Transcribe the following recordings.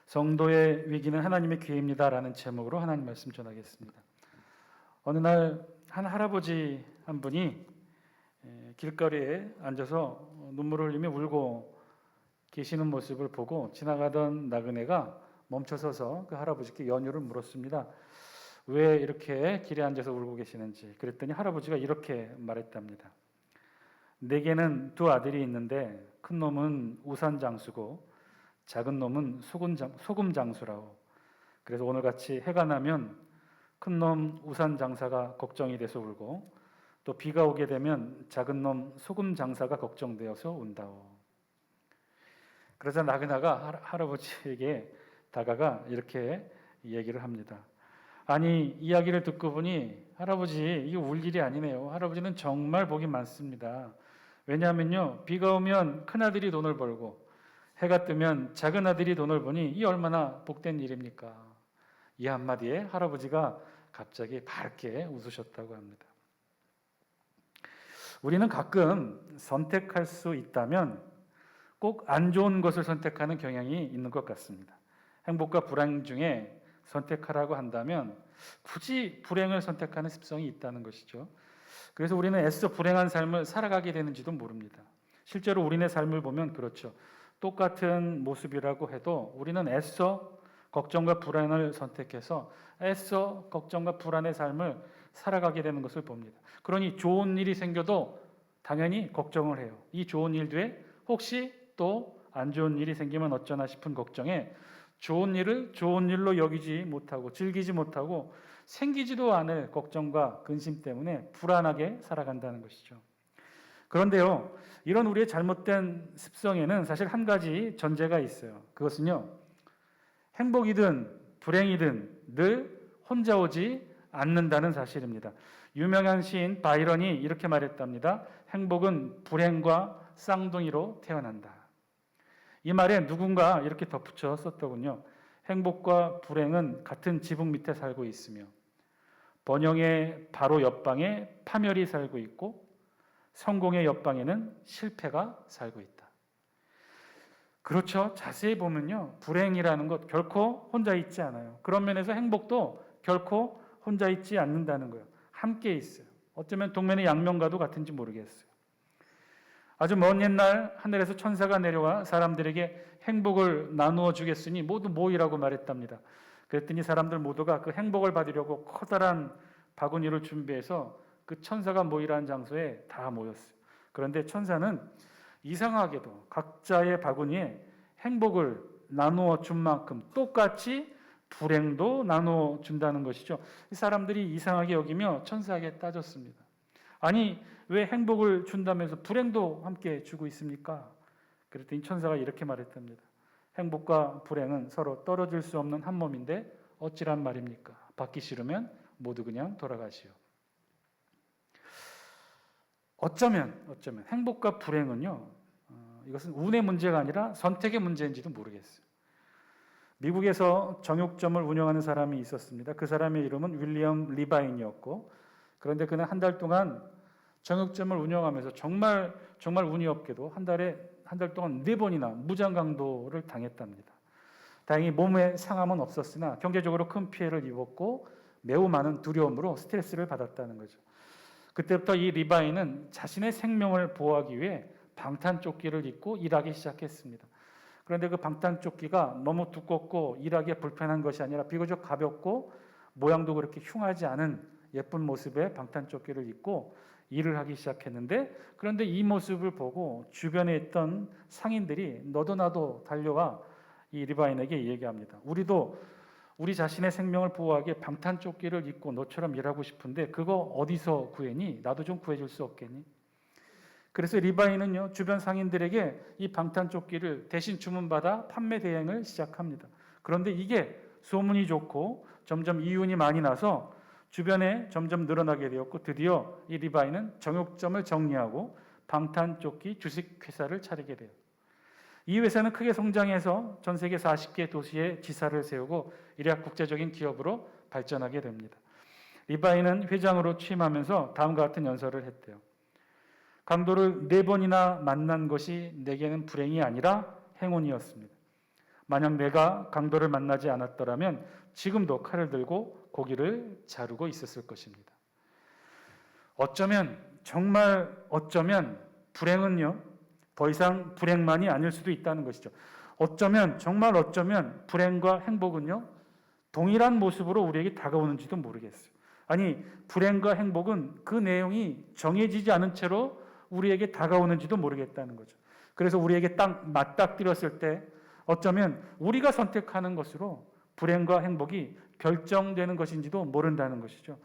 성도의 위기는 하나님의 기회입니다라는 제목으로 하나님 말씀 전하겠습니다. 어느 날 한 할아버지 한 분이 길거리에 앉아서 눈물을 흘리며 울고 계시는 모습을 보고 지나가던 나그네가 멈춰서서 그 할아버지께 연유를 물었습니다. 왜 이렇게 길에 앉아서 울고 계시는지. 그랬더니 할아버지가 이렇게 말했답니다. 내게는 두 아들이 있는데 큰 놈은 우산장수고 작은 놈은 소금장수라오. 그래서 오늘같이 해가 나면 큰 놈 우산장사가 걱정이 돼서 울고 또 비가 오게 되면 작은 놈 소금장사가 걱정되어서 운다오. 그러자 나그네가 할아버지에게 다가가 이렇게 얘기를 합니다. 아니, 이야기를 듣고 보니 할아버지 이게 울 일이 아니네요. 할아버지는 정말 복이 많습니다. 왜냐하면요, 비가 오면 큰아들이 돈을 벌고 해가 뜨면 작은 아들이 돈을 버니 이 얼마나 복된 일입니까? 이 한마디에 할아버지가 갑자기 밝게 웃으셨다고 합니다. 우리는 가끔 선택할 수 있다면 꼭 안 좋은 것을 선택하는 경향이 있는 것 같습니다. 행복과 불행 중에 선택하라고 한다면 굳이 불행을 선택하는 습성이 있다는 것이죠. 그래서 우리는 애써 불행한 삶을 살아가게 되는지도 모릅니다. 실제로 우리네 삶을 보면 그렇죠. 똑같은 모습이라고 해도 우리는 애써 걱정과 불안을 선택해서 애써 걱정과 불안의 삶을 살아가게 되는 것을 봅니다. 그러니 좋은 일이 생겨도 당연히 걱정을 해요. 이 좋은 일 뒤에 혹시 또 안 좋은 일이 생기면 어쩌나 싶은 걱정에 좋은 일을 좋은 일로 여기지 못하고 즐기지 못하고 생기지도 않을 걱정과 근심 때문에 불안하게 살아간다는 것이죠. 그런데요, 이런 우리의 잘못된 습성에는 사실 한 가지 전제가 있어요. 그것은요, 행복이든 불행이든 늘 혼자 오지 않는다는 사실입니다. 유명한 시인 바이런이 이렇게 말했답니다. 행복은 불행과 쌍둥이로 태어난다. 이 말에 누군가 이렇게 덧붙여 썼더군요. 행복과 불행은 같은 지붕 밑에 살고 있으며 번영의 바로 옆방에 파멸이 살고 있고 성공의 옆방에는 실패가 살고 있다. 그렇죠. 자세히 보면요, 불행이라는 것 결코 혼자 있지 않아요. 그런 면에서 행복도 결코 혼자 있지 않는다는 거예요. 함께 있어요. 어쩌면 동면의 양면과도 같은지 모르겠어요. 아주 먼 옛날 하늘에서 천사가 내려와 사람들에게 행복을 나누어 주겠으니 모두 모이라고 말했답니다. 그랬더니 사람들 모두가 그 행복을 받으려고 커다란 바구니를 준비해서 그 천사가 모이라는 장소에 다 모였어요. 그런데 천사는 이상하게도 각자의 바구니에 행복을 나누어 준 만큼 똑같이 불행도 나누어 준다는 것이죠. 사람들이 이상하게 여기며 천사에게 따졌습니다. 아니, 왜 행복을 준다면서 불행도 함께 주고 있습니까? 그랬더니 천사가 이렇게 말했답니다. 행복과 불행은 서로 떨어질 수 없는 한 몸인데 어찌란 말입니까? 받기 싫으면 모두 그냥 돌아가시오. 어쩌면 행복과 불행은요, 이것은 운의 문제가 아니라 선택의 문제인지도 모르겠어요. 미국에서 정육점을 운영하는 사람이 있었습니다. 그 사람의 이름은 윌리엄 리바인이었고, 그런데 그는 한 달 동안 정육점을 운영하면서 정말 운이 없게도 한 달 동안 4번이나 무장강도를 당했답니다. 다행히 몸에 상함은 없었으나 경제적으로 큰 피해를 입었고 매우 많은 두려움으로 스트레스를 받았다는 거죠. 그때부터 이 리바인은 자신의 생명을 보호하기 위해 방탄조끼를 입고 일하기 시작했습니다. 그런데 그 방탄조끼가 너무 두껍고 일하기에 불편한 것이 아니라 비교적 가볍고 모양도 그렇게 흉하지 않은 예쁜 모습의 방탄조끼를 입고 일을 하기 시작했는데, 그런데 이 모습을 보고 주변에 있던 상인들이 너도 나도 달려와 이 리바인에게 얘기합니다. 우리도 우리 자신의 생명을 보호하기에 방탄조끼를 입고 너처럼 일하고 싶은데 그거 어디서 구했니? 나도 좀 구해줄 수 없겠니? 그래서 리바인은요, 주변 상인들에게 이 방탄조끼를 대신 주문받아 판매 대행을 시작합니다. 그런데 이게 소문이 좋고 점점 이윤이 많이 나서 주변에 점점 늘어나게 되었고 드디어 이 리바인은 정육점을 정리하고 방탄조끼 주식회사를 차리게 돼요. 이 회사는 크게 성장해서 전 세계 40개 도시에 지사를 세우고 이래야 국제적인 기업으로 발전하게 됩니다. 리바인은 회장으로 취임하면서 다음과 같은 연설을 했대요. 강도를 4번이나 만난 것이 내게는 불행이 아니라 행운이었습니다. 만약 내가 강도를 만나지 않았더라면 지금도 칼을 들고 고기를 자르고 있었을 것입니다. 어쩌면, 정말 어쩌면 불행은요, 더 이상 불행만이 아닐 수도 있다는 것이죠. 어쩌면, 정말 어쩌면 불행과 행복은요, 동일한 모습으로 우리에게 다가오는지도 모르겠어요. 아니, 불행과 행복은 그 내용이 정해지지 않은 채로 우리에게 다가오는지도 모르겠다는 거죠. 그래서 우리에게 딱 맞닥뜨렸을 때 어쩌면 우리가 선택하는 것으로 불행과 행복이 결정되는 것인지도 모른다는 것이죠.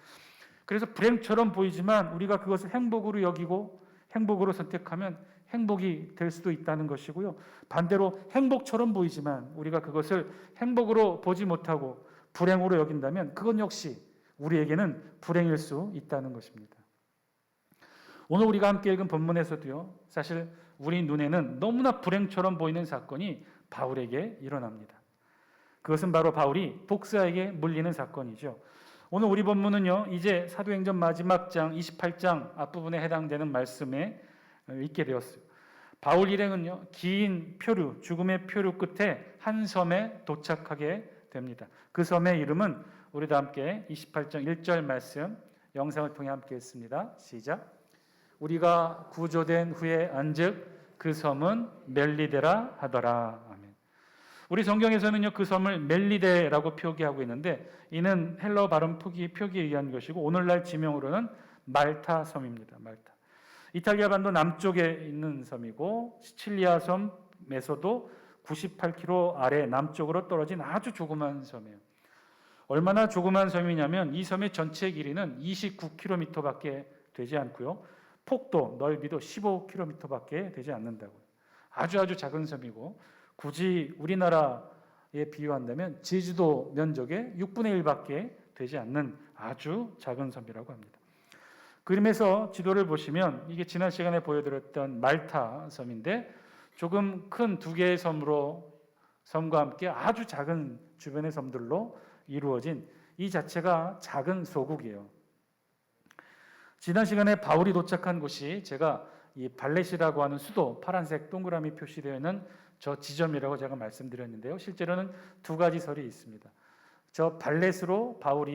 그래서 불행처럼 보이지만 우리가 그것을 행복으로 여기고 행복으로 선택하면 행복이 될 수도 있다는 것이고요. 반대로 행복처럼 보이지만 우리가 그것을 행복으로 보지 못하고 불행으로 여긴다면 그건 역시 우리에게는 불행일 수 있다는 것입니다. 오늘 우리가 함께 읽은 본문에서도요, 사실 우리 눈에는 너무나 불행처럼 보이는 사건이 바울에게 일어납니다. 그것은 바로 바울이 독사에게 물리는 사건이죠. 오늘 우리 본문은요, 이제 사도행전 마지막 장 28장 앞부분에 해당되는 말씀에 읽게 되었어요. 바울 일행은요, 긴 표류, 죽음의 표류 끝에 한 섬에 도착하게 됩니다. 그 섬의 이름은 우리도 함께 28장 1절 말씀 영상을 통해 함께 읽습니다. 시작. 우리가 구조된 후에 안즉 그 섬은 멜리데라 하더라. 아멘. 우리 성경에서는요, 그 섬을 멜리데라고 표기하고 있는데 이는 헬러 발음 표기에 의한 것이고 오늘날 지명으로는 말타 섬입니다. 말타. 이탈리아 반도 남쪽에 있는 섬이고 시칠리아 섬에서도 98km 아래 남쪽으로 떨어진 아주 조그만 섬이에요. 얼마나 조그만 섬이냐면 이 섬의 전체 길이는 29km밖에 되지 않고요. 폭도, 넓이도 15km밖에 되지 않는다고요. 아주 작은 섬이고 굳이 우리나라에 비유한다면 제주도 면적의 6분의 1밖에 되지 않는 아주 작은 섬이라고 합니다. 그림에서 지도를 보시면 이게 지난 시간에 보여드렸던 말타 섬인데 조금 큰 두 개의 섬과 함께 아주 작은 주변의 섬들로 이루어진 이 자체가 작은 소국이에요. 지난 시간에 바울이 도착한 곳이 제가 이 발렛이라고 하는 수도 파란색 동그라미 표시되어 있는 저 지점이라고 제가 말씀드렸는데요. 실제로는 두 가지 설이 있습니다. 저 발렛으로 바울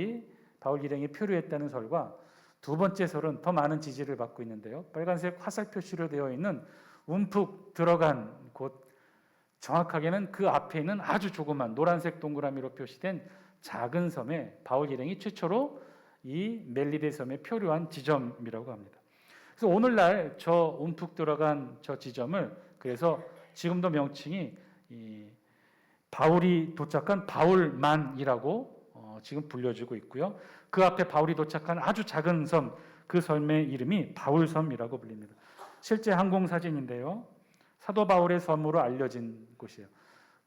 일행이 표류했다는 설과 두 번째 설은 더 많은 지지를 받고 있는데요. 빨간색 화살 표시로 되어 있는 움푹 들어간 곳, 정확하게는 그 앞에 있는 아주 조그만 노란색 동그라미로 표시된 작은 섬에 바울 일행이 최초로 이 멜리데 섬에 표류한 지점이라고 합니다. 그래서 오늘날 저 움푹 들어간 저 지점을 그래서 지금도 명칭이 이 바울이 도착한 바울만이라고 지금 불려지고 있고요. 그 앞에 바울이 도착한 아주 작은 섬, 그 섬의 이름이 바울섬이라고 불립니다. 실제 항공 사진인데요. 사도 바울의 섬으로 알려진 곳이에요.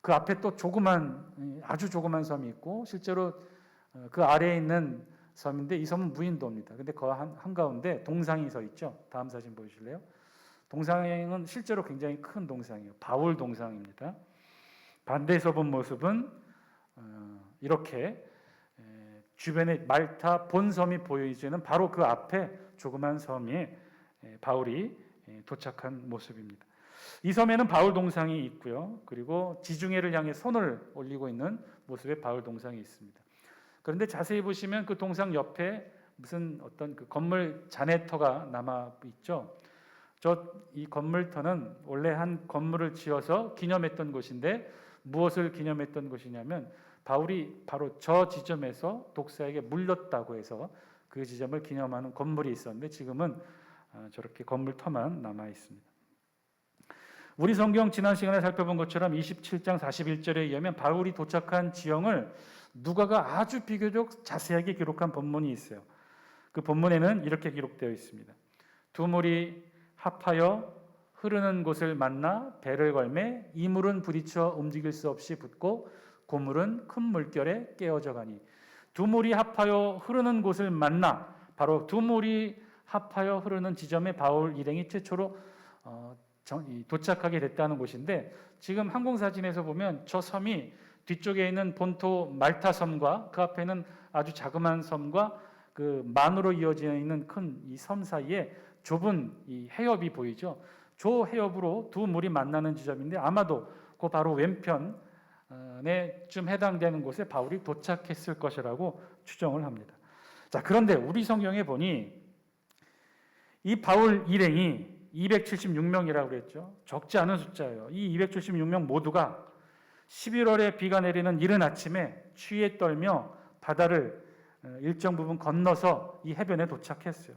그 앞에 또 아주 조그만 섬이 있고 실제로 그 아래에 있는 섬인데 이 섬은 무인도입니다. 근데 그 한가운데 동상이 서 있죠. 다음 사진 보여주실래요? 동상은 실제로 굉장히 큰 동상이에요. 바울 동상입니다. 반대에서 본 모습은 이렇게 주변에 말타 본섬이 보여지는 바로 그 앞에 조그만 섬에 바울이 도착한 모습입니다. 이 섬에는 바울 동상이 있고요. 그리고 지중해를 향해 손을 올리고 있는 모습의 바울 동상이 있습니다. 그런데 자세히 보시면 그 동상 옆에 무슨 어떤 그 건물 잔해터가 남아 있죠. 이 건물터는 원래 한 건물을 지어서 기념했던 곳인데 무엇을 기념했던 곳이냐면 바울이 바로 저 지점에서 독사에게 물렸다고 해서 그 지점을 기념하는 건물이 있었는데 지금은 저렇게 건물터만 남아 있습니다. 우리 성경 지난 시간에 살펴본 것처럼 27장 41절에 의하면 바울이 도착한 지형을 누가가 아주 비교적 자세하게 기록한 본문이 있어요. 그 본문에는 이렇게 기록되어 있습니다. 두 물이 합하여 흐르는 곳을 만나 배를 걸매 이 물은 부딪혀 움직일 수 없이 붙고 그 물은 큰 물결에 깨어져 가니. 두 물이 합하여 흐르는 곳을 만나, 바로 두 물이 합하여 흐르는 지점에 바울 일행이 최초로 도착하게 됐다는 곳인데 지금 항공사진에서 보면 저 섬이 뒤쪽에 있는 본토 말타 섬과 그 앞에는 아주 자그마한 섬과 그 만으로 이어져 있는 큰 이 섬 사이에 좁은 이 해협이 보이죠. 저 해협으로 두 물이 만나는 지점인데 아마도 그 바로 왼편 좀 해당되는 곳에 바울이 도착했을 것이라고 추정을 합니다. 자, 그런데 우리 성경에 보니 이 바울 일행이 276명이라고 그랬죠. 적지 않은 숫자예요. 이 276명 모두가 11월에 비가 내리는 이른 아침에 추위에 떨며 바다를 일정 부분 건너서 이 해변에 도착했어요.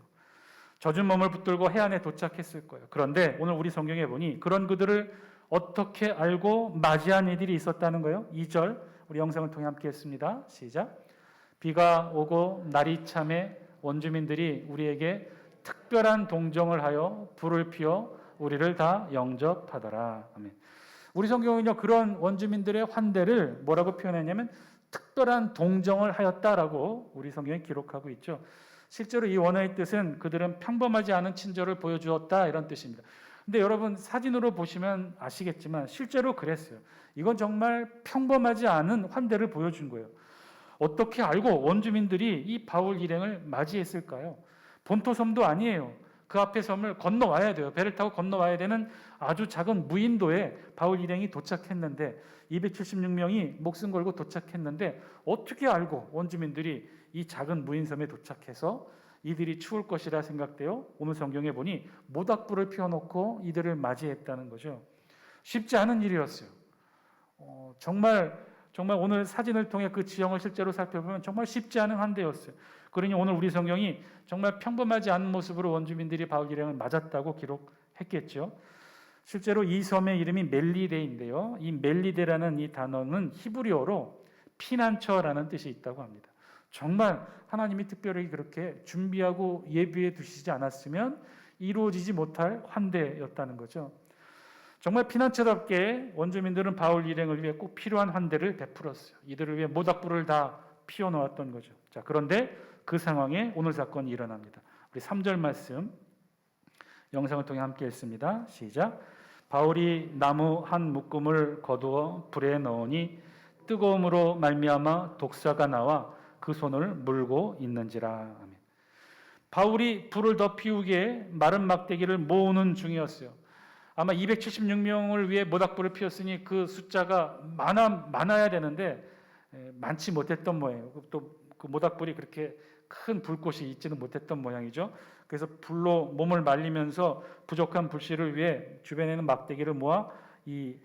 젖은 몸을 붙들고 해안에 도착했을 거예요. 그런데 오늘 우리 성경에 보니 그런 그들을 어떻게 알고 맞이한 이들이 있었다는 거예요. 2절 우리 영상을 통해 함께 했습니다. 시작. 비가 오고 날이 참에 원주민들이 우리에게 특별한 동정을 하여 불을 피워 우리를 다 영접하더라. 아멘. 우리 성경은요, 그런 원주민들의 환대를 뭐라고 표현했냐면 특별한 동정을 하였다라고 우리 성경에 기록하고 있죠. 실제로 이 원어의 뜻은 그들은 평범하지 않은 친절을 보여주었다 이런 뜻입니다. 근데 여러분 사진으로 보시면 아시겠지만 실제로 그랬어요. 이건 정말 평범하지 않은 환대를 보여준 거예요. 어떻게 알고 원주민들이 이 바울 일행을 맞이했을까요? 본토 섬도 아니에요. 그 앞에 섬을 건너와야 돼요. 배를 타고 건너와야 되는 아주 작은 무인도에 바울 일행이 도착했는데 276명이 목숨 걸고 도착했는데 어떻게 알고 원주민들이 이 작은 무인섬에 도착해서 이들이 추울 것이라 생각되어 오늘 성경에 보니 모닥불을 피워놓고 이들을 맞이했다는 거죠. 쉽지 않은 일이었어요. 정말 오늘 사진을 통해 그 지형을 실제로 살펴보면 정말 쉽지 않은 환대였어요. 그러니 오늘 우리 성경이 정말 평범하지 않은 모습으로 원주민들이 바울 일행을 맞았다고 기록했겠죠. 실제로 이 섬의 이름이 멜리데인데요. 이 멜리데라는 이 단어는 히브리어로 피난처라는 뜻이 있다고 합니다. 정말 하나님이 특별히 그렇게 준비하고 예비해 두시지 않았으면 이루어지지 못할 환대였다는 거죠. 정말 피난처답게 원주민들은 바울 일행을 위해 꼭 필요한 환대를 베풀었어요. 이들을 위해 모닥불을 다 피워놓았던 거죠. 자, 그런데 그 상황에 오늘 사건이 일어납니다. 우리 3절 말씀 영상을 통해 함께 읽습니다. 시작. 바울이 나무 한 묶음을 거두어 불에 넣으니 뜨거움으로 말미암아 독사가 나와 그 손을 물고 있는지라. 아멘. 바울이 불을 더 피우기에 마른 막대기를 모으는 중이었어요. 아마 276명을 위해 모닥불을 피웠으니 그 숫자가 많아야 되는데 많지 못했던 모양이에요. 또 그 모닥불이 그렇게 큰 불꽃이 있지는 못했던 모양이죠. 그래서 불로 몸을 말리면서 부족한 불씨를 위해 주변에는 막대기를 모아 이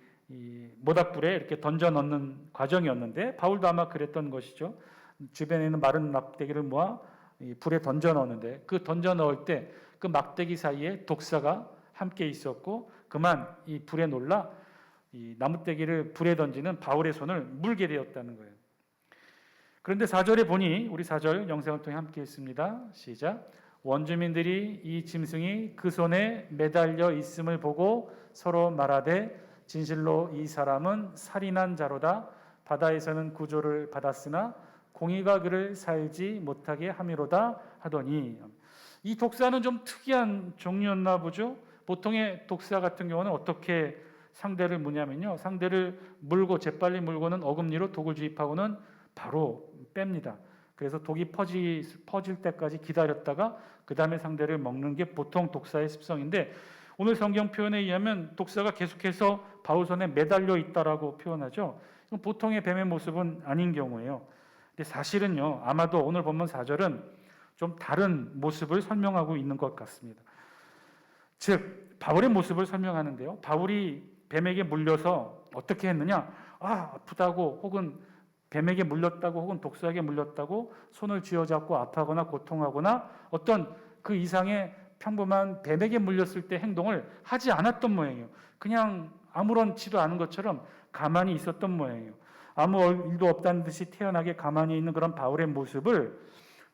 모닥불에 이렇게 던져 넣는 과정이었는데 바울도 아마 그랬던 것이죠. 주변에는 마른 막대기를 모아 이 불에 던져 넣었는데 그 던져 넣을 때 그 막대기 사이에 독사가 함께 있었고 그만 이 불에 놀라 이 나무대기를 불에 던지는 바울의 손을 물게 되었다는 거예요. 그런데 4절에 보니 우리 4절 영상을 통해 함께 했습니다. 시작. 원주민들이 이 짐승이 그 손에 매달려 있음을 보고 서로 말하되 진실로 이 사람은 살인한 자로다. 바다에서는 구조를 받았으나 공의가 그를 살지 못하게 함이로다 하더니 이 독사는 좀 특이한 종류였나 보죠. 보통의 독사 같은 경우는 어떻게 상대를 무냐면요. 상대를 물고 재빨리 물고는 어금니로 독을 주입하고는 바로 뺍니다. 그래서 독이 퍼질 때까지 기다렸다가 그 다음에 상대를 먹는 게 보통 독사의 습성인데 오늘 성경 표현에 의하면 독사가 계속해서 바울 손에 매달려 있다라고 표현하죠. 보통의 뱀의 모습은 아닌 경우예요. 근데 사실은요. 아마도 오늘 본문 4절은 좀 다른 모습을 설명하고 있는 것 같습니다. 즉 바울의 모습을 설명하는데요. 바울이 뱀에게 물려서 어떻게 했느냐? 아프다고 혹은 뱀에게 물렸다고 혹은 독사에게 물렸다고 손을 쥐어잡고 아파하거나 고통하거나 어떤 그 이상의 평범한 뱀에게 물렸을 때 행동을 하지 않았던 모양이에요. 그냥 아무렇지도 않은 것처럼 가만히 있었던 모양이에요. 아무 일도 없다는 듯이 태연하게 가만히 있는 그런 바울의 모습을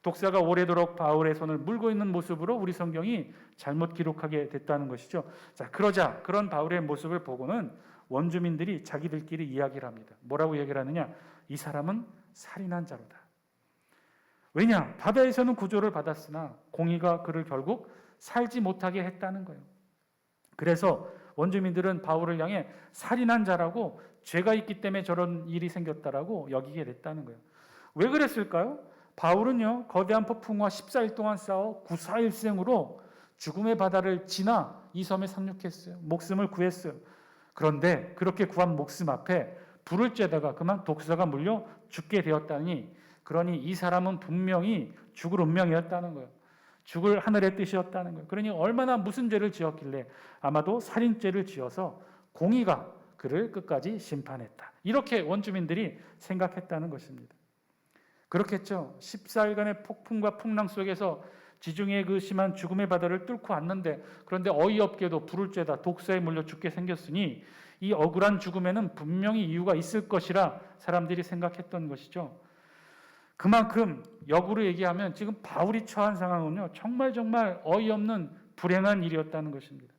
독사가 오래도록 바울의 손을 물고 있는 모습으로 우리 성경이 잘못 기록하게 됐다는 것이죠. 자, 그러자 그런 바울의 모습을 보고는 원주민들이 자기들끼리 이야기를 합니다. 뭐라고 얘기를 하느냐? 이 사람은 살인한 자로다. 왜냐? 바다에서는 구조를 받았으나 공의가 그를 결국 살지 못하게 했다는 거예요. 그래서 원주민들은 바울을 향해 살인한 자라고 죄가 있기 때문에 저런 일이 생겼다라고 여기게 됐다는 거예요. 왜 그랬을까요? 바울은요, 거대한 폭풍과 14일 동안 싸워 구사일생으로 죽음의 바다를 지나 이 섬에 상륙했어요. 목숨을 구했어요. 그런데 그렇게 구한 목숨 앞에 불을 쬐다가 그만 독사가 물려 죽게 되었다니, 그러니 이 사람은 분명히 죽을 운명이었다는 거예요. 죽을 하늘의 뜻이었다는 거예요. 그러니 얼마나 무슨 죄를 지었길래 아마도 살인죄를 지어서 공의가 그를 끝까지 심판했다. 이렇게 원주민들이 생각했다는 것입니다. 그렇겠죠. 14일간의 폭풍과 풍랑 속에서 지중해의 그 심한 죽음의 바다를 뚫고 왔는데, 그런데 어이없게도 불을 쬐다 독사에 물려 죽게 생겼으니 이 억울한 죽음에는 분명히 이유가 있을 것이라 사람들이 생각했던 것이죠. 그만큼 역으로 얘기하면 지금 바울이 처한 상황은요, 정말 어이없는 불행한 일이었다는 것입니다.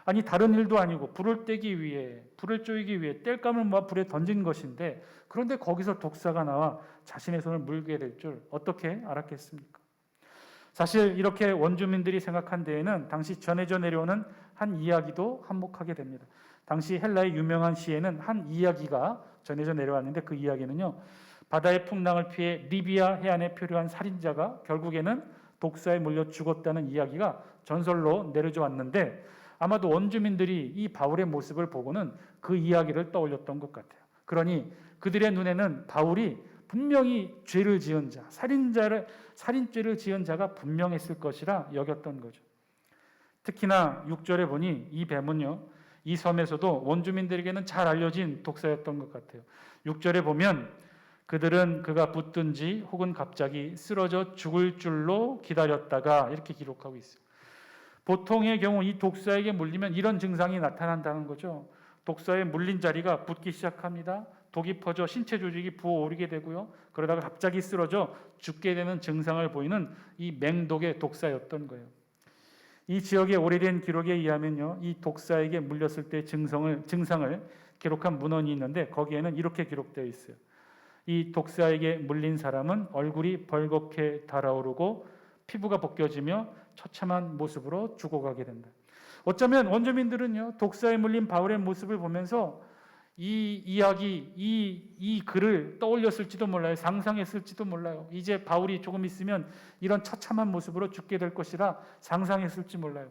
아니, 다른 일도 아니고 불을 떼기 위해, 불을 쪼이기 위해 땔감을 모아 불에 던진 것인데, 그런데 거기서 독사가 나와 자신의 손을 물게 될 줄 어떻게 알았겠습니까? 사실 이렇게 원주민들이 생각한 데에는 당시 전해져 내려오는 한 이야기도 한몫하게 됩니다. 당시 헬라의 유명한 시에는 한 이야기가 전해져 내려왔는데, 그 이야기는요, 바다의 풍랑을 피해 리비아 해안에 표류한 살인자가 결국에는 독사에 물려 죽었다는 이야기가 전설로 내려져 왔는데, 아마도 원주민들이 이 바울의 모습을 보고는 그 이야기를 떠올렸던 것 같아요. 그러니 그들의 눈에는 바울이 분명히 죄를 지은 자, 살인죄를 지은 자가 분명했을 것이라 여겼던 거죠. 특히나 6절에 보니 이 뱀은요, 이 섬에서도 원주민들에게는 잘 알려진 독사였던 것 같아요. 6절에 보면 그들은 그가 붙든지 혹은 갑자기 쓰러져 죽을 줄로 기다렸다가, 이렇게 기록하고 있어요. 보통의 경우 이 독사에게 물리면 이런 증상이 나타난다는 거죠. 독사에 물린 자리가 붓기 시작합니다. 독이 퍼져 신체 조직이 부어오르게 되고요. 그러다가 갑자기 쓰러져 죽게 되는 증상을 보이는 이 맹독의 독사였던 거예요. 이 지역의 오래된 기록에 의하면요, 이 독사에게 물렸을 때 증상을 기록한 문헌이 있는데, 거기에는 이렇게 기록되어 있어요. 이 독사에게 물린 사람은 얼굴이 벌겋게 달아오르고 피부가 벗겨지며 처참한 모습으로 죽어가게 된다. 어쩌면 원주민들은요, 독사에 물린 바울의 모습을 보면서 이 이야기, 이 글을 떠올렸을지도 몰라요. 상상했을지도 몰라요. 이제 바울이 조금 있으면 이런 처참한 모습으로 죽게 될 것이라 상상했을지 몰라요.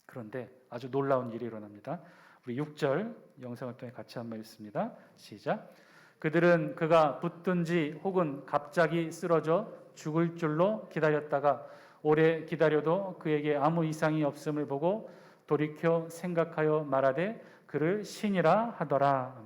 그런데 아주 놀라운 일이 일어납니다. 우리 6절 영상을 통해 같이 한번 읽습니다. 시작. 그들은 그가 붙든지 혹은 갑자기 쓰러져 죽을 줄로 기다렸다가 오래 기다려도 그에게 아무 이상이 없음을 보고 돌이켜 생각하여 말하되 그를 신이라 하더라.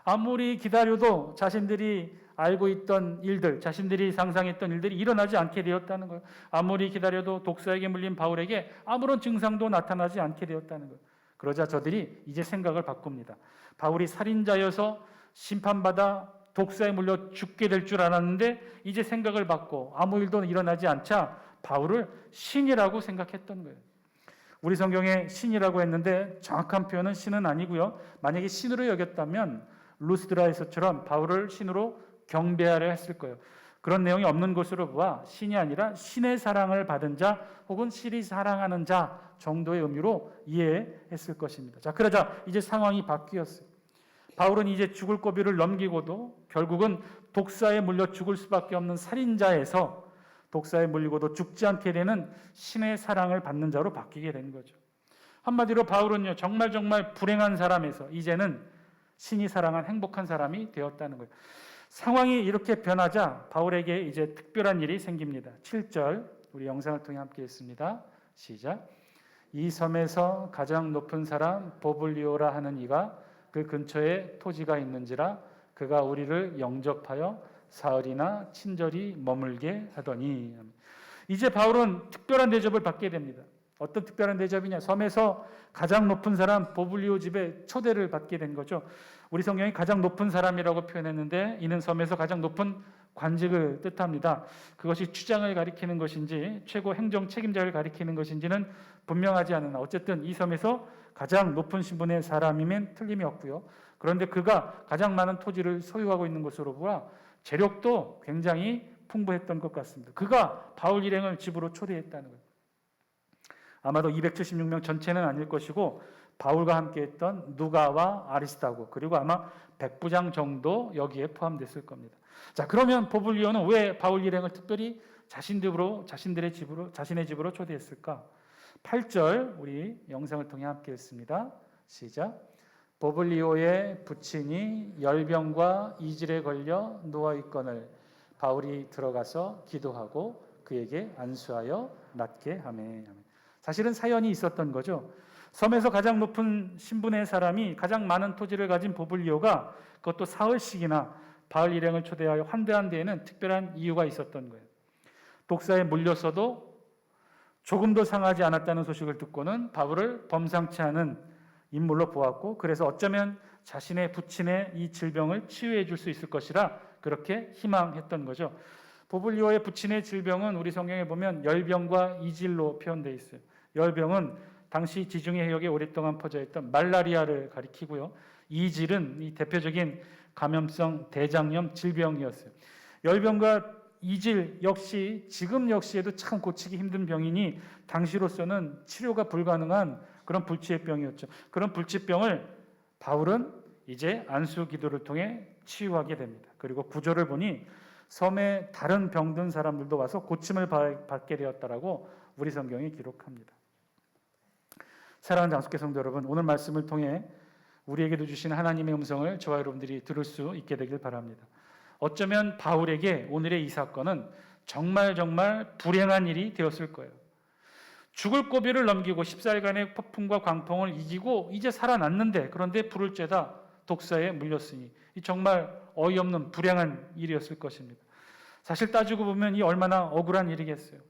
아무리 기다려도 자신들이 알고 있던 일들, 자신들이 상상했던 일들이 일어나지 않게 되었다는 거예요. 아무리 기다려도 독사에게 물린 바울에게 아무런 증상도 나타나지 않게 되었다는 거예요. 그러자 저들이 이제 생각을 바꿉니다. 바울이 살인자여서 심판받아 독사에 물려 죽게 될 줄 알았는데, 이제 생각을 바꿔 아무 일도 일어나지 않자 바울을 신이라고 생각했던 거예요. 우리 성경에 신이라고 했는데 정확한 표현은 신은 아니고요. 만약에 신으로 여겼다면 루스드라에서처럼 바울을 신으로 경배하려 했을 거예요. 그런 내용이 없는 것으로 보아 신이 아니라 신의 사랑을 받은 자 혹은 신이 사랑하는 자 정도의 의미로 이해했을 것입니다. 자, 그러자 이제 상황이 바뀌었어요. 바울은 이제 죽을 고비를 넘기고도 결국은 독사에 물려 죽을 수밖에 없는 살인자에서 독사에 물리고도 죽지 않게 되는 신의 사랑을 받는 자로 바뀌게 된 거죠. 한마디로 바울은요, 정말 불행한 사람에서 이제는 신이 사랑한 행복한 사람이 되었다는 거예요. 상황이 이렇게 변하자 바울에게 이제 특별한 일이 생깁니다. 7절 우리 영상을 통해 함께 읽습니다. 시작. 이 섬에서 가장 높은 사람 보블리오라 하는 이가 그 근처에 토지가 있는지라 그가 우리를 영접하여 사흘이나 친절히 머물게 하더니. 이제 바울은 특별한 대접을 받게 됩니다. 어떤 특별한 대접이냐? 섬에서 가장 높은 사람 보블리오 집에 초대를 받게 된 거죠. 우리 성경이 가장 높은 사람이라고 표현했는데 이는 섬에서 가장 높은 관직을 뜻합니다. 그것이 추장을 가리키는 것인지 최고 행정 책임자를 가리키는 것인지는 분명하지 않으나 어쨌든 이 섬에서 가장 높은 신분의 사람이면 틀림이 없고요. 그런데 그가 가장 많은 토지를 소유하고 있는 것으로 보아 재력도 굉장히 풍부했던 것 같습니다. 그가 바울 일행을 집으로 초대했다는 거예요. 아마도 276명 전체는 아닐 것이고 바울과 함께했던 누가와 아리스타고 그리고 아마 100부장 정도 여기에 포함됐을 겁니다. 자, 그러면 보블리오는 왜 바울 일행을 특별히 자신의 집으로 초대했을까? 8절 우리 영상을 통해 함께 읽습니다. 시작. 보블리오의 부친이 열병과 이질에 걸려 누워있거늘 바울이 들어가서 기도하고 그에게 안수하여 낫게 하매. 사실은 사연이 있었던 거죠. 섬에서 가장 높은 신분의 사람이 가장 많은 토지를 가진 보블리오가 그것도 사흘씩이나 바울 일행을 초대하여 환대한 데에는 특별한 이유가 있었던 거예요. 독사에 물렸어도 조금도 상하지 않았다는 소식을 듣고는 바울을 범상치 않은 인물로 보았고, 그래서 어쩌면 자신의 부친의 이 질병을 치유해 줄 수 있을 것이라 그렇게 희망했던 거죠. 보블리오의 부친의 질병은 우리 성경에 보면 열병과 이질로 표현되어 있어요. 열병은 당시 지중해 해역에 오랫동안 퍼져 있던 말라리아를 가리키고요. 이질은 이 대표적인 감염성 대장염 질병이었어요. 열병과 이질 역시 지금 역시에도 참 고치기 힘든 병이니 당시로서는 치료가 불가능한 그런 불치의 병이었죠. 그런 불치병을 바울은 이제 안수 기도를 통해 치유하게 됩니다. 그리고 구절을 보니 섬에 다른 병든 사람들도 와서 고침을 받게 되었다라고 우리 성경이 기록합니다. 사랑하는 장숙회 성도 여러분, 오늘 말씀을 통해 우리에게도 주신 하나님의 음성을 저와 여러분들이 들을 수 있게 되길 바랍니다. 어쩌면 바울에게 오늘의 이 사건은 정말 불행한 일이 되었을 거예요. 죽을 고비를 넘기고 14일간의 폭풍과 광풍을 이기고 이제 살아났는데, 그런데 불을 쬐다 독사에 물렸으니 이 정말 어이없는 불행한 일이었을 것입니다. 사실 따지고 보면 이 얼마나 억울한 일이겠어요.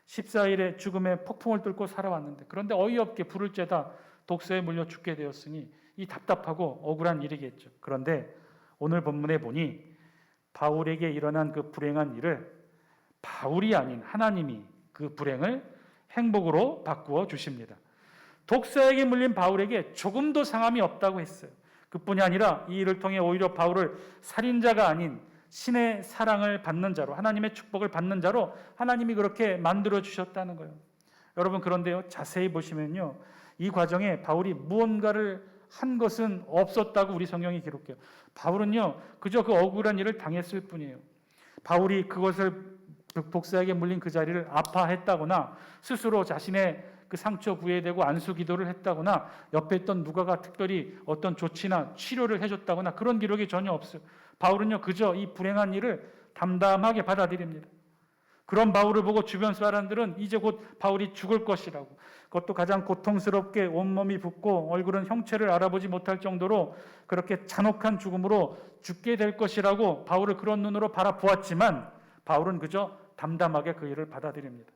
14일의 죽음의 폭풍을 뚫고 살아왔는데, 그런데 어이없게 불을 쬐다 독사에 물려 죽게 되었으니 이 답답하고 억울한 일이겠죠. 그런데 오늘 본문에 보니 바울에게 일어난 그 불행한 일을 바울이 아닌 하나님이 그 불행을 행복으로 바꾸어 주십니다. 독사에게 물린 바울에게 조금도 상함이 없다고 했어요. 그뿐이 아니라 이 일을 통해 오히려 바울을 살인자가 아닌 신의 사랑을 받는 자로, 하나님의 축복을 받는 자로 하나님이 그렇게 만들어 주셨다는 거예요. 여러분, 그런데요, 자세히 보시면요, 이 과정에 바울이 무언가를 한 것은 없었다고 우리 성경이 기록해요. 바울은요, 그저 그 억울한 일을 당했을 뿐이에요. 바울이 그것을 독사에게 물린 그 자리를 아파했다거나 스스로 자신의 그 상처 부해대고 안수 기도를 했다거나 옆에 있던 누가가 특별히 어떤 조치나 치료를 해줬다거나 그런 기록이 전혀 없어요. 바울은요, 그저 이 불행한 일을 담담하게 받아들입니다. 그런 바울을 보고 주변 사람들은 이제 곧 바울이 죽을 것이라고, 그것도 가장 고통스럽게 온몸이 붓고 얼굴은 형체를 알아보지 못할 정도로 그렇게 잔혹한 죽음으로 죽게 될 것이라고 바울을 그런 눈으로 바라보았지만, 바울은 그저 담담하게 그 일을 받아들입니다.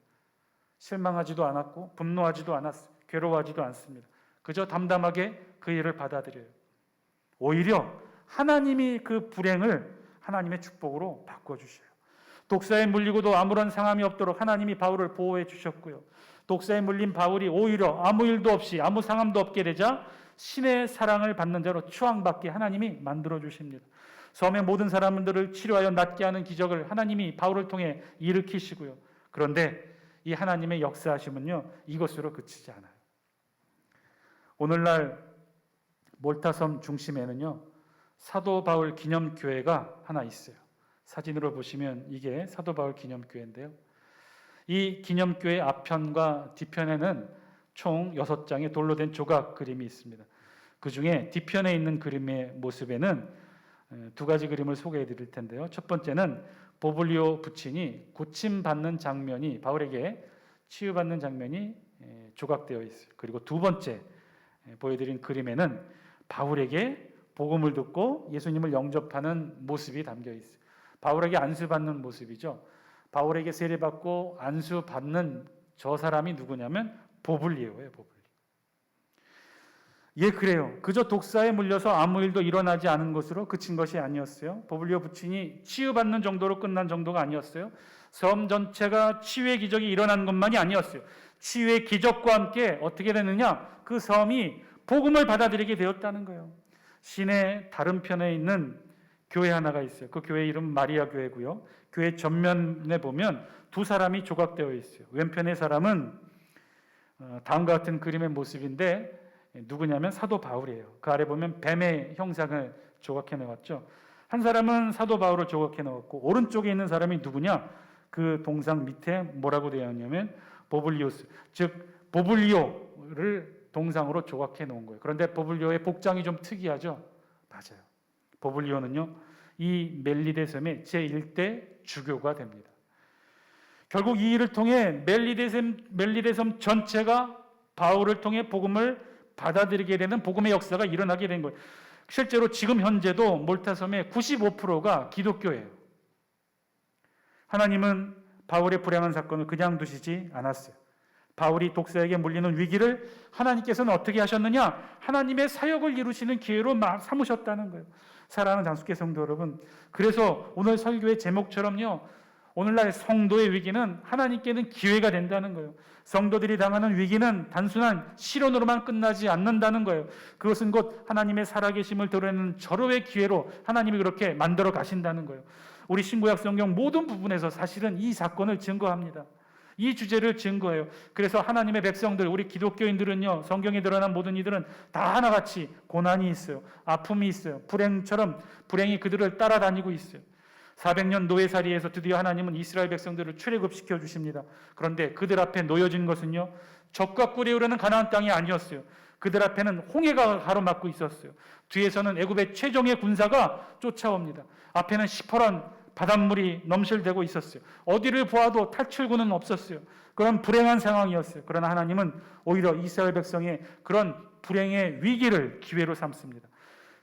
실망하지도 않았고 분노하지도 않았어요. 괴로워하지도 않습니다. 그저 담담하게 그 일을 받아들여요. 오히려 하나님이 그 불행을 하나님의 축복으로 바꿔주셔요. 독사에 물리고도 아무런 상함이 없도록 하나님이 바울을 보호해 주셨고요. 독사에 물린 바울이 오히려 아무 일도 없이 아무 상함도 없게 되자 신의 사랑을 받는 자로 추앙받게 하나님이 만들어 주십니다. 섬의 모든 사람들을 치료하여 낫게 하는 기적을 하나님이 바울을 통해 일으키시고요. 그런데 이 하나님의 역사하심은요, 이것으로 그치지 않아요. 오늘날 몰타섬 중심에는요, 사도 바울 기념교회가 하나 있어요. 사진으로 보시면 이게 사도 바울 기념교회인데요. 이 기념교회 앞편과 뒤편에는 총 6장의 돌로 된 조각 그림이 있습니다. 그 중에 뒤편에 있는 그림의 모습에는 두 가지 그림을 소개해 드릴 텐데요. 첫 번째는 보블리오 부친이 고침받는 장면이, 바울에게 치유받는 장면이 조각되어 있어요. 그리고 두 번째 보여드린 그림에는 바울에게 복음을 듣고 예수님을 영접하는 모습이 담겨 있어요. 바울에게 안수받는 모습이죠. 바울에게 세례받고 안수받는 저 사람이 누구냐면 보블리오예요. 보블리오. 예, 그래요. 그저 독사에 물려서 아무 일도 일어나지 않은 것으로 그친 것이 아니었어요. 보블리오 부친이 치유받는 정도로 끝난 정도가 아니었어요. 섬 전체가 치유의 기적이 일어난 것만이 아니었어요. 치유의 기적과 함께 어떻게 되느냐? 그 섬이 복음을 받아들이게 되었다는 거예요. 시내 다른 편에 있는 교회 하나가 있어요. 그 교회 이름 마리아 교회고요. 교회 전면에 보면 두 사람이 조각되어 있어요. 왼편의 사람은 다음과 같은 그림의 모습인데 누구냐면 사도 바울이에요. 그 아래 보면 뱀의 형상을 조각해 놓았죠. 한 사람은 사도 바울을 조각해 놓았고, 오른쪽에 있는 사람이 누구냐? 그 동상 밑에 뭐라고 되어 있냐면 보블리오스, 즉 보블리오를 동상으로 조각해 놓은 거예요. 그런데 보블리오의 복장이 좀 특이하죠? 맞아요. 보블리오는요, 이 멜리데 섬의 제1대 주교가 됩니다. 결국 이 일을 통해 멜리데 섬 전체가 바울을 통해 복음을 받아들이게 되는 복음의 역사가 일어나게 된 거예요. 실제로 지금 현재도 몰타 섬의 95%가 기독교예요. 하나님은 바울의 불행한 사건을 그냥 두시지 않았어요. 바울이 독사에게 물리는 위기를 하나님께서는 어떻게 하셨느냐? 하나님의 사역을 이루시는 기회로 삼으셨다는 거예요. 사랑하는 장수교 성도 여러분, 그래서 오늘 설교의 제목처럼요, 오늘날 성도의 위기는 하나님께는 기회가 된다는 거예요. 성도들이 당하는 위기는 단순한 시련으로만 끝나지 않는다는 거예요. 그것은 곧 하나님의 살아계심을 드러내는 절호의 기회로 하나님이 그렇게 만들어 가신다는 거예요. 우리 신구약 성경 모든 부분에서 사실은 이 사건을 증거합니다. 이 주제를 증거해요. 그래서 하나님의 백성들, 우리 기독교인들은요, 성경에 드러난 모든 이들은 다 하나같이 고난이 있어요. 아픔이 있어요. 불행처럼 불행이 그들을 따라다니고 있어요. 400년 노예살이에서 드디어 하나님은 이스라엘 백성들을 출애굽시켜 주십니다. 그런데 그들 앞에 놓여진 것은요, 젖과 꿀이 흐르는 가나안 땅이 아니었어요. 그들 앞에는 홍해가 가로막고 있었어요. 뒤에서는 애굽의 최종의 군사가 쫓아옵니다. 앞에는 시퍼런 바닷물이 넘실대고 있었어요. 어디를 보아도 탈출구는 없었어요. 그런 불행한 상황이었어요. 그러나 하나님은 오히려 이스라엘 백성의 그런 불행의 위기를 기회로 삼습니다.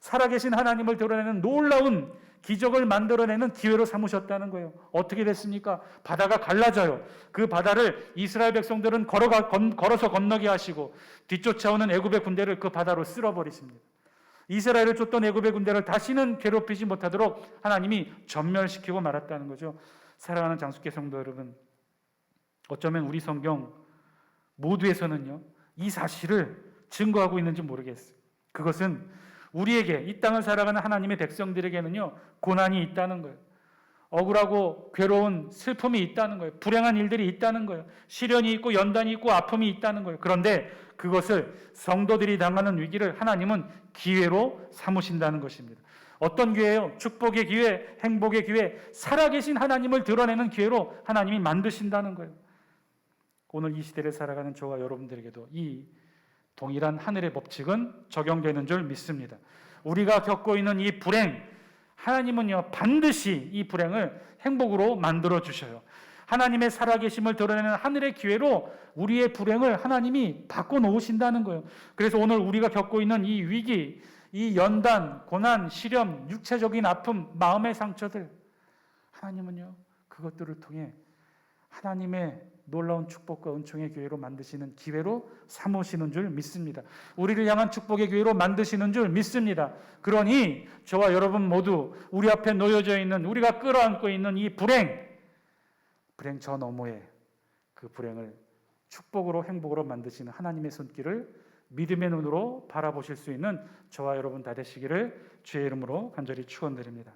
살아계신 하나님을 드러내는 놀라운 기적을 만들어내는 기회로 삼으셨다는 거예요. 어떻게 됐습니까? 바다가 갈라져요. 그 바다를 이스라엘 백성들은 걸어서 건너게 하시고 뒤쫓아오는 애굽의 군대를 그 바다로 쓸어버리십니다. 이스라엘을 쫓던 애굽의 군대를 다시는 괴롭히지 못하도록 하나님이 전멸시키고 말았다는 거죠. 사랑하는 장수교 성도 여러분, 어쩌면 우리 성경 모두에서는요, 이 사실을 증거하고 있는지 모르겠어요. 그것은 우리에게, 이 땅을 살아가는 하나님의 백성들에게는요, 고난이 있다는 거예요. 억울하고 괴로운 슬픔이 있다는 거예요. 불행한 일들이 있다는 거예요. 시련이 있고 연단이 있고 아픔이 있다는 거예요. 그런데 그것을 성도들이 당하는 위기를 하나님은 기회로 삼으신다는 것입니다. 어떤 기회예요? 축복의 기회, 행복의 기회, 살아계신 하나님을 드러내는 기회로 하나님이 만드신다는 거예요. 오늘 이 시대를 살아가는 저와 여러분들에게도 이 동일한 하늘의 법칙은 적용되는 줄 믿습니다. 우리가 겪고 있는 이 불행, 하나님은요, 반드시 이 불행을 행복으로 만들어 주셔요. 하나님의 살아계심을 드러내는 하늘의 기회로 우리의 불행을 하나님이 바꿔놓으신다는 거예요. 그래서 오늘 우리가 겪고 있는 이 위기, 이 연단, 고난, 시련, 육체적인 아픔, 마음의 상처들, 하나님은요, 그것들을 통해 하나님의 놀라운 축복과 은총의 기회로 만드시는 기회로 삼으시는 줄 믿습니다. 우리를 향한 축복의 기회로 만드시는 줄 믿습니다. 그러니 저와 여러분 모두 우리 앞에 놓여져 있는, 우리가 끌어안고 있는 이 불행 저 너머에 그 불행을 축복으로 행복으로 만드시는 하나님의 손길을 믿음의 눈으로 바라보실 수 있는 저와 여러분 다 되시기를 주의 이름으로 간절히 축원드립니다.